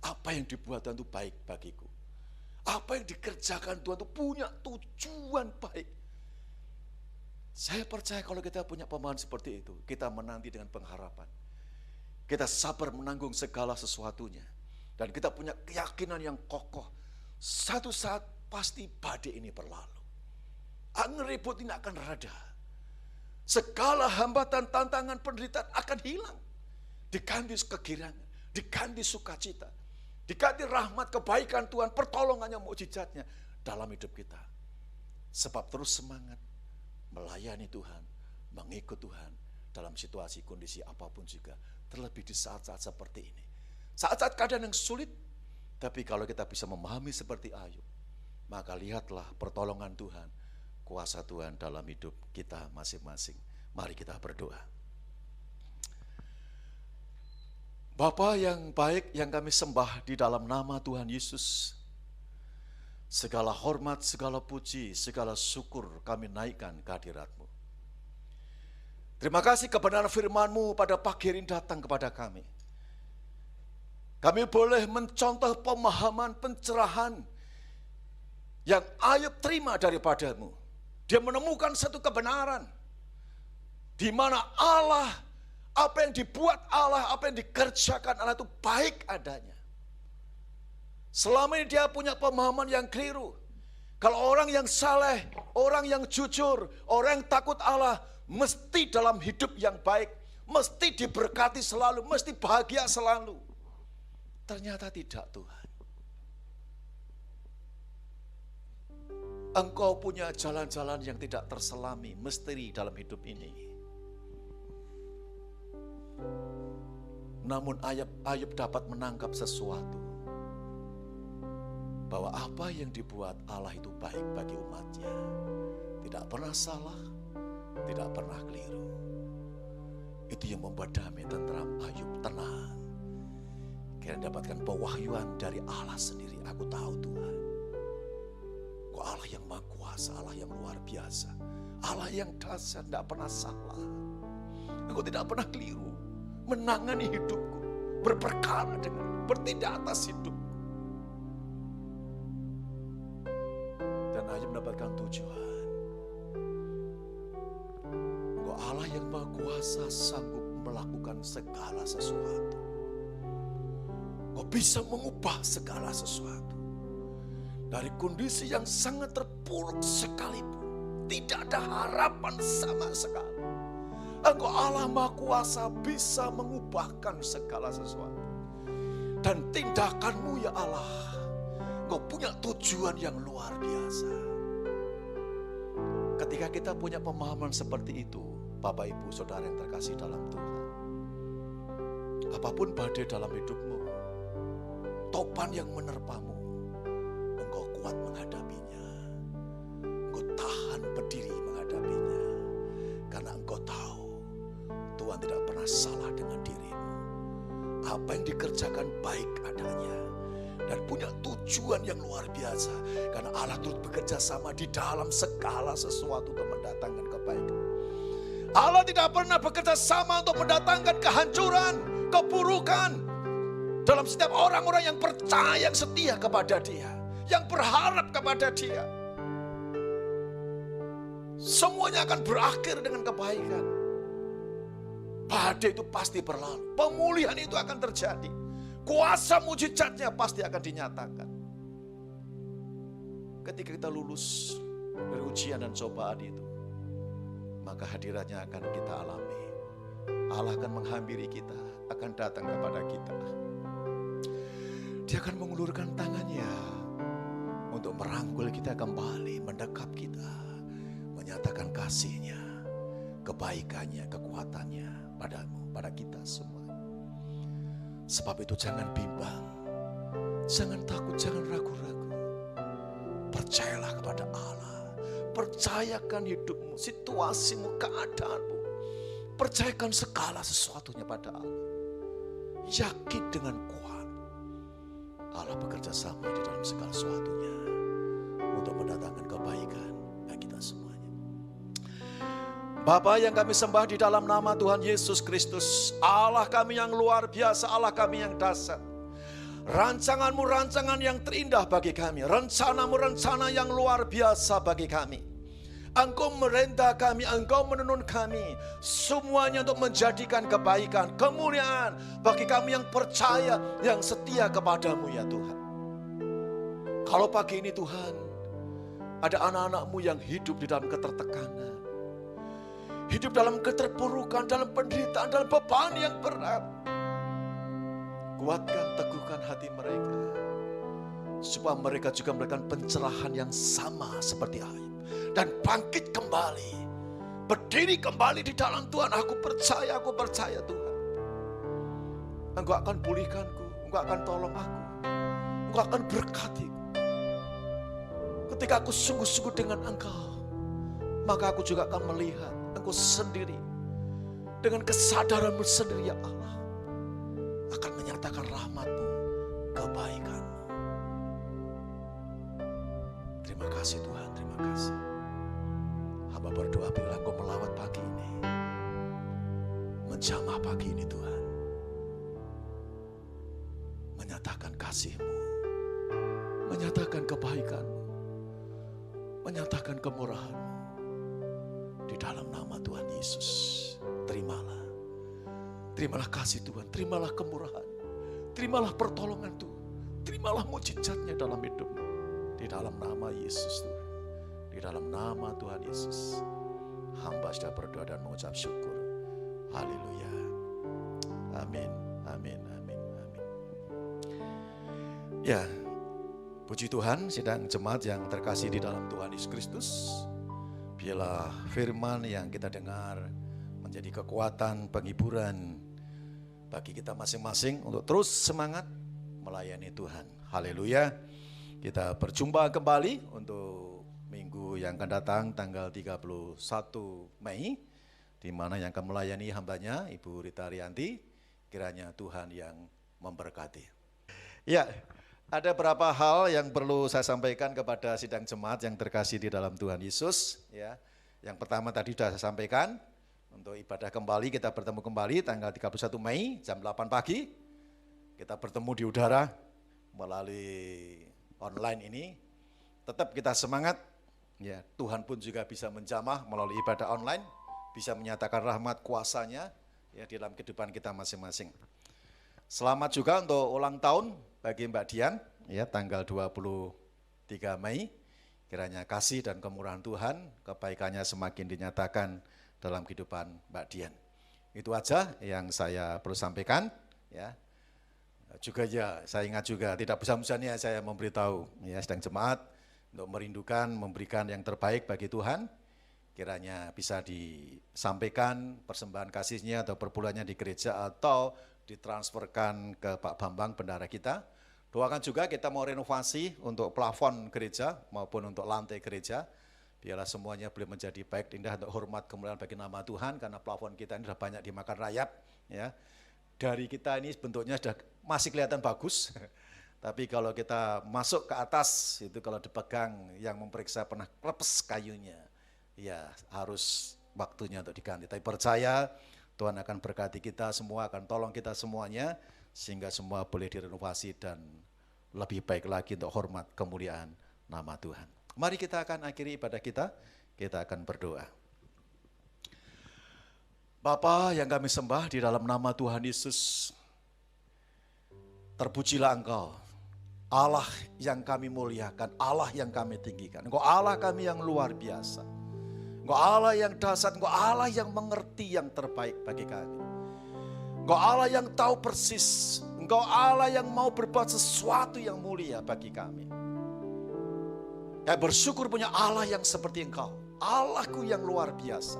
apa yang dibuat Tuhan itu baik bagiku. Apa yang dikerjakan Tuhan itu punya tujuan baik. Saya percaya kalau kita punya pemahaman seperti itu, kita menanti dengan pengharapan. Kita sabar menanggung segala sesuatunya. Dan kita punya keyakinan yang kokoh. Satu saat pasti badai ini berlalu. Angin ribut ini akan reda. Segala hambatan, tantangan, penderitaan akan hilang. Diganti kegirangan, diganti sukacita, diganti rahmat, kebaikan Tuhan, pertolongannya, mukjizatnya dalam hidup kita. Sebab terus semangat melayani Tuhan, mengikut Tuhan dalam situasi, kondisi apapun juga. Terlebih di saat-saat seperti ini. Saat-saat keadaan yang sulit, tapi kalau kita bisa memahami seperti Ayub, maka lihatlah pertolongan Tuhan, kuasa Tuhan dalam hidup kita masing-masing. Mari kita berdoa. Bapa yang baik yang kami sembah di dalam nama Tuhan Yesus, segala hormat, segala puji, segala syukur kami naikkan kehadirat-Mu. Terima kasih kebenaran firman-Mu pada pagi hari ini datang kepada kami. Kami boleh mencontoh pemahaman, pencerahan yang Ayub terima daripada-Mu. Dia menemukan satu kebenaran, di mana Allah, apa yang dibuat Allah, apa yang dikerjakan Allah itu baik adanya. Selama ini dia punya pemahaman yang keliru. Kalau orang yang saleh, orang yang jujur, orang yang takut Allah, mesti dalam hidup yang baik, mesti diberkati selalu, mesti bahagia selalu. Ternyata tidak, Tuhan. Engkau punya jalan-jalan yang tidak terselami, misteri dalam hidup ini. Namun Ayub dapat menangkap sesuatu, bahwa apa yang dibuat Allah itu baik bagi umatnya. Tidak pernah salah, tidak pernah keliru. Itu yang membuat damai, tentram, Ayub tenang. Kira dapatkan pewahyuan dari Allah sendiri. Aku tahu Tuhan, Kau Allah yang maha kuasa, Allah yang luar biasa, Allah yang dahsyat, tidak pernah salah. Engkau tidak pernah keliru menangani hidupku, berperkara dengan, bertindak atas hidup. Dan Ayub mendapatkan tujuan. Engkau Allah yang maha kuasa, sanggup melakukan segala sesuatu. Kau bisa mengubah segala sesuatu. Dari kondisi yang sangat terpuruk sekalipun, tidak ada harapan sama sekali. Engkau Allah Maha Kuasa bisa mengubahkan segala sesuatu. Dan tindakan-Mu ya Allah, Engkau punya tujuan yang luar biasa. Ketika kita punya pemahaman seperti itu, Bapak Ibu Saudara yang terkasih dalam Tuhan, apapun badai dalam hidupmu, topan yang menerpamu, Engkau kuat menghadapinya. Engkau tahan berdiri menghadapinya. Karena Engkau tahu Tuhan tidak pernah salah dengan dirimu. Apa yang dikerjakan baik adanya. Dan punya tujuan yang luar biasa. Karena Allah turut bekerja sama di dalam segala sesuatu untuk mendatangkan kebaikan. Allah tidak pernah bekerja sama untuk mendatangkan kehancuran, keburukan. Dalam setiap orang-orang yang percaya, yang setia kepada Dia, yang berharap kepada Dia. Semuanya akan berakhir dengan kebaikan. Badai itu pasti berlalu. Pemulihan itu akan terjadi. Kuasa mujizatnya pasti akan dinyatakan. Ketika kita lulus dari ujian dan cobaan itu, maka hadiratnya akan kita alami. Allah akan menghampiri kita, akan datang kepada kita. Dia akan mengulurkan tangannya untuk merangkul kita kembali, mendekap kita, menyatakan kasih-Nya, kebaikannya, kekuatannya padamu, pada kita semua. Sebab itu jangan bimbang, jangan takut, jangan ragu-ragu. Percayalah kepada Allah. Percayakan hidupmu, situasimu, keadaanmu. Percayakan segala sesuatunya pada Allah. Yakin dengan kuat, Allah bekerja sama di dalam segala sesuatunya untuk mendatangkan kebaikan bagi kita semuanya. Bapa yang kami sembah di dalam nama Tuhan Yesus Kristus, Allah kami yang luar biasa, Allah kami yang dahsyat. Rancanganmu rancangan yang terindah bagi kami, rencanamu rencana yang luar biasa bagi kami. Engkau merintah kami, Engkau menuntun kami, semuanya untuk menjadikan kebaikan, kemuliaan bagi kami yang percaya, yang setia kepadamu ya Tuhan. Kalau pagi ini Tuhan, ada anak-anak-Mu yang hidup di dalam ketertekanan, hidup dalam keterpurukan, dalam penderitaan, dalam beban yang berat. Kuatkan, teguhkan hati mereka, supaya mereka juga memberikan pencerahan yang sama seperti Ayub. Dan bangkit kembali, berdiri kembali di dalam Tuhan. Aku percaya Tuhan. Engkau akan pulihkanku, Engkau akan tolong aku, Engkau akan berkati. Ketika aku sungguh-sungguh dengan Engkau, maka aku juga akan melihat Engkau sendiri. Dengan kesadaranmu sendiri ya Allah, akan menyatakan rahmat-Mu, kebaikan-Mu. Terima kasih Tuhan, terima kasih. Hamba berdoa bila Engkau melawat pagi ini, menjamah pagi ini Tuhan, menyatakan kasih-Mu, menyatakan kebaikan-Mu, menyatakan kemurahan-Mu. Di dalam nama Tuhan Yesus, terimalah. Terimalah kasih Tuhan, terimalah kemurahan, terimalah pertolongan Tuhan, terimalah mujizatnya dalam hidupmu. Di dalam nama Yesus Tuhan, di dalam nama Tuhan Yesus, hamba sudah berdoa dan mengucap syukur. Haleluya. Amin, amin, amin, amin. Ya, puji Tuhan, sidang jemaat yang terkasih di dalam Tuhan Yesus Kristus. Biarlah firman yang kita dengar menjadi kekuatan, penghiburan bagi kita masing-masing untuk terus semangat melayani Tuhan. Haleluya. Kita berjumpa kembali untuk minggu yang akan datang tanggal 31 Mei, di mana yang akan melayani hambanya Ibu Rita Rianti. Kiranya Tuhan yang memberkati. Ya, ada beberapa hal yang perlu saya sampaikan kepada sidang jemaat yang terkasih di dalam Tuhan Yesus. Ya, yang pertama tadi sudah saya sampaikan, untuk ibadah kembali kita bertemu kembali tanggal 31 Mei jam 8 pagi. Kita bertemu di udara melalui online ini. Tetap kita semangat. Ya, Tuhan pun juga bisa menjamah melalui ibadah online, bisa menyatakan rahmat kuasanya ya di dalam kehidupan kita masing-masing. Selamat juga untuk ulang tahun bagi Mbak Dian ya tanggal 23 Mei. Kiranya kasih dan kemurahan Tuhan, kebaikannya semakin dinyatakan dalam kehidupan Mbak Dian. Itu aja yang saya perlu sampaikan ya. Juga ya, saya ingat juga tidak bosan-bosannya saya memberitahu ya sedang jemaat untuk merindukan memberikan yang terbaik bagi Tuhan. Kiranya bisa disampaikan persembahan kasihnya atau perbulannya di gereja atau ditransferkan ke Pak Bambang bendahara kita. Doakan juga kita mau renovasi untuk plafon gereja maupun untuk lantai gereja. Biarlah semuanya boleh menjadi baik, indah, untuk hormat kemuliaan bagi nama Tuhan, karena plafon kita ini sudah banyak dimakan rayap ya. Dari kita ini bentuknya sudah masih kelihatan bagus, tapi kalau kita masuk ke atas, itu kalau dipegang yang memeriksa pernah klepes kayunya, ya harus waktunya untuk diganti. Tapi percaya Tuhan akan berkati kita semua, akan tolong kita semuanya, sehingga semua boleh direnovasi dan lebih baik lagi untuk hormat kemuliaan nama Tuhan. Mari kita akan akhiri ibadah kita akan berdoa. Bapa yang kami sembah di dalam nama Tuhan Yesus, terpujilah Engkau, Allah yang kami muliakan, Allah yang kami tinggikan. Engkau Allah kami yang luar biasa, Engkau Allah yang dahsyat, Engkau Allah yang mengerti yang terbaik bagi kami. Engkau Allah yang tahu persis, Engkau Allah yang mau berbuat sesuatu yang mulia bagi kami. Kami bersyukur punya Allah yang seperti Engkau. Allahku yang luar biasa.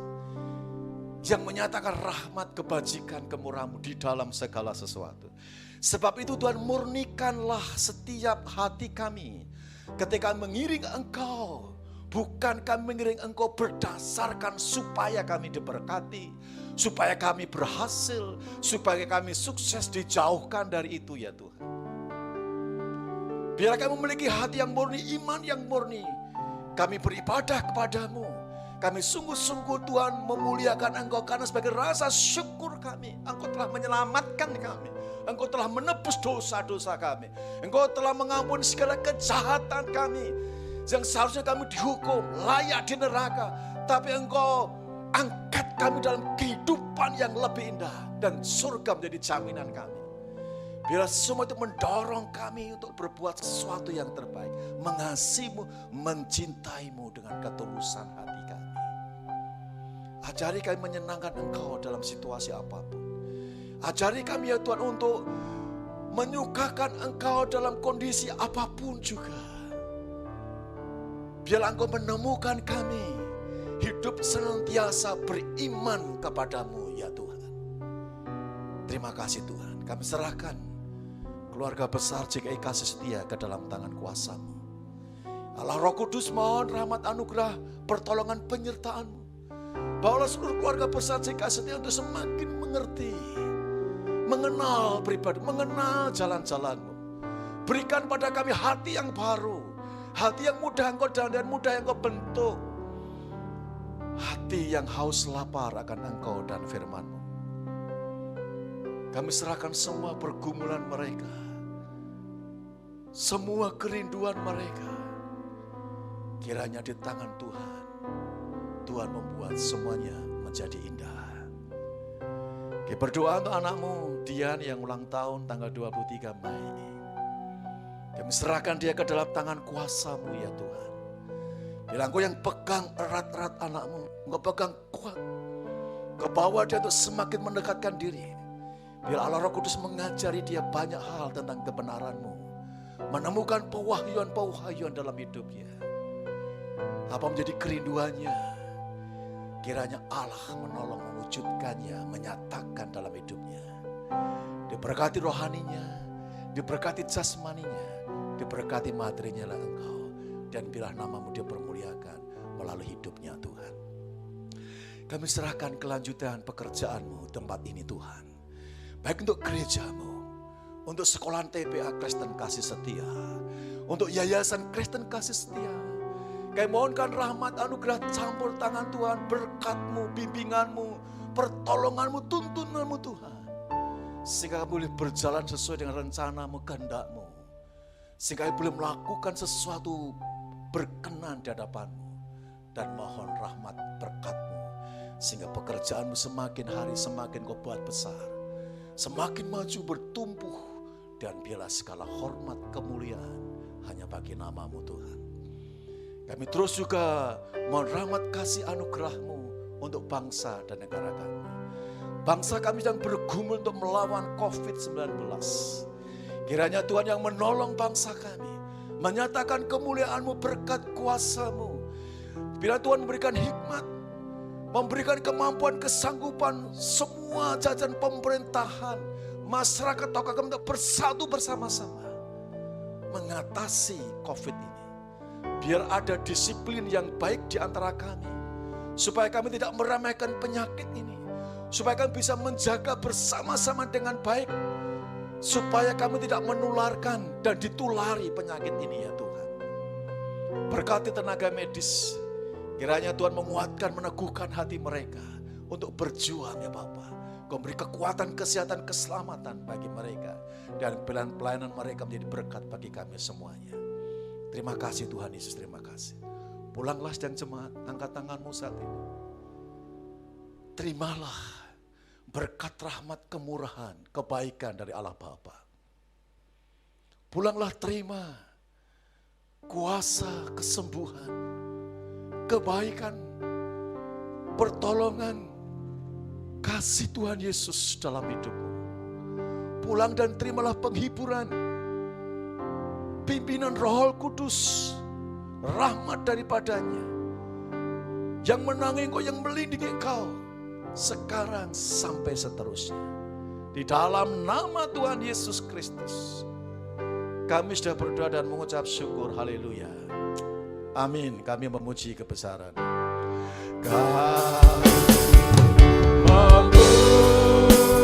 Yang menyatakan rahmat, kebajikan, kemurahan-Mu di dalam segala sesuatu. Sebab itu Tuhan, murnikanlah setiap hati kami ketika mengiring Engkau. Bukan kami mengiring Engkau berdasarkan supaya kami diberkati, supaya kami berhasil, supaya kami sukses, dijauhkan dari itu ya Tuhan. Biar kami memiliki hati yang murni, iman yang murni. Kami beribadah kepadamu. Kami sungguh-sungguh Tuhan memuliakan Engkau karena sebagai rasa syukur kami. Engkau telah menyelamatkan kami. Engkau telah menebus dosa-dosa kami. Engkau telah mengampuni segala kejahatan kami. Yang seharusnya kami dihukum, layak di neraka. Tapi Engkau angkat kami dalam kehidupan yang lebih indah. Dan surga menjadi jaminan kami. Biar semua itu mendorong kami untuk berbuat sesuatu yang terbaik. Mengasihimu, mencintaimu dengan ketulusan hati kami. Ajari kami menyenangkan Engkau dalam situasi apapun. Ajari kami ya Tuhan untuk menyukakan Engkau dalam kondisi apapun juga. Biarlah Engkau menemukan kami hidup senantiasa beriman kepadamu ya Tuhan. Terima kasih Tuhan. Kami serahkan keluarga besar GKI Kasih Setia ke dalam tangan kuasa-Mu. Allah Roh Kudus, mohon rahmat anugerah pertolongan penyertaan-Mu. Bawalah seluruh keluarga besar GKI Setia untuk semakin mengerti, mengenal pribadi, mengenal jalan-jalan-Mu. Berikan pada kami hati yang baru, hati yang mudah Engkau dan mudah Engkau bentuk. Hati yang haus lapar akan Engkau dan firman-Mu. Kami serahkan semua pergumulan mereka, semua kerinduan mereka. Kiranya di tangan Tuhan, Tuhan membuat semuanya menjadi indah. Kita berdoa untuk anakmu Dian yang ulang tahun tanggal 23 Mei. Kami serahkan dia ke dalam tangan kuasa-Mu ya Tuhan. Bila Engkau yang pegang erat-erat anakmu, Engkau pegang kuat, Engkau bawa dia untuk semakin mendekatkan diri. Bila Allah Roh Kudus mengajari dia banyak hal tentang kebenaran-Mu, menemukan pewahyuan-pewahyuan dalam hidupnya. Apa menjadi kerinduannya, kiranya Allah menolong mewujudkannya, menyatakan dalam hidupnya. Diberkati rohaninya, diberkati jasmaninya, diberkati materinya lah Engkau. Dan biarlah nama-Mu dipermuliakan melalui hidupnya Tuhan. Kami serahkan kelanjutan pekerjaan-Mu tempat ini Tuhan. Baik untuk gereja-Mu, untuk sekolahan TPA Kristen Kasih Setia, untuk yayasan Kristen Kasih Setia. Kami mohonkan rahmat anugerah campur tangan Tuhan, berkat-Mu, bimbingan-Mu, pertolongan-Mu, tuntunan-Mu Tuhan. Sehingga kami boleh berjalan sesuai dengan rencana-Mu, kehendak-Mu. Sehingga kami boleh melakukan sesuatu berkenan di hadapan-Mu. Dan mohon rahmat berkat-Mu. Sehingga pekerjaan-Mu semakin hari semakin Kau buat besar. Semakin maju bertumbuh. Dan biarlah segala hormat kemuliaan hanya bagi nama-Mu Tuhan. Kami terus juga mohon rahmat kasih anugerah-Mu untuk bangsa dan negara kami. Bangsa kami sedang bergumul untuk melawan COVID-19. Kiranya Tuhan yang menolong bangsa kami, menyatakan kemuliaan-Mu, berkat kuasa-Mu. Bila Tuhan memberikan hikmat, memberikan kemampuan, kesanggupan, semua jajaran pemerintahan, masyarakat tokoh kami untuk bersatu bersama-sama mengatasi COVID ini. Biar ada disiplin yang baik di antara kami, supaya kami tidak meremehkan penyakit ini, supaya kami bisa menjaga bersama-sama dengan baik, supaya kami tidak menularkan dan ditulari penyakit ini ya Tuhan. Berkati tenaga medis, kiranya Tuhan menguatkan, meneguhkan hati mereka untuk berjuang ya Bapa. Kau beri kekuatan, kesehatan, keselamatan bagi mereka, dan pelayanan mereka menjadi berkat bagi kami semuanya. Terima kasih Tuhan Yesus, terima kasih. Pulanglah sedang jemaat, angkat tanganmu saat ini. Terimalah berkat rahmat, kemurahan, kebaikan dari Allah Bapa. Pulanglah terima kuasa kesembuhan, kebaikan, pertolongan, kasih Tuhan Yesus dalam hidupmu. pulang dan terimalah penghiburan, pimpinan Roh Kudus, rahmat daripadanya, yang menangis engkau, yang melindungi engkau, sekarang sampai seterusnya. Di dalam nama Tuhan Yesus Kristus, kami sudah berdoa dan mengucap syukur. Haleluya. Amin. Kami memuji kebesaran. Kami memuji kebesaran-Mu, Raja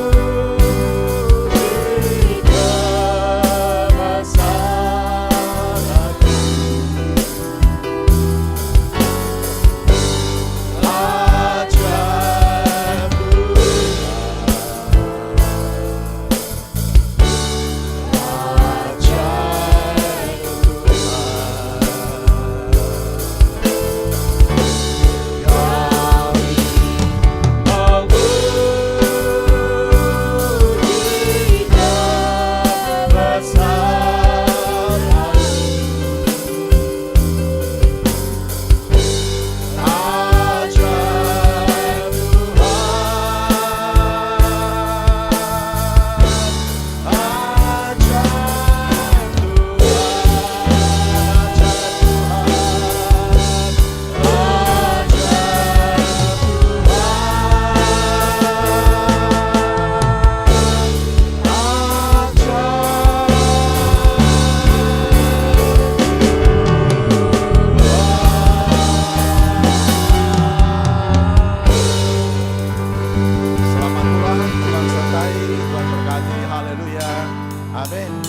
Selamat pulang, Tuhan sertai, Tuhan berkati. Haleluya. Amin.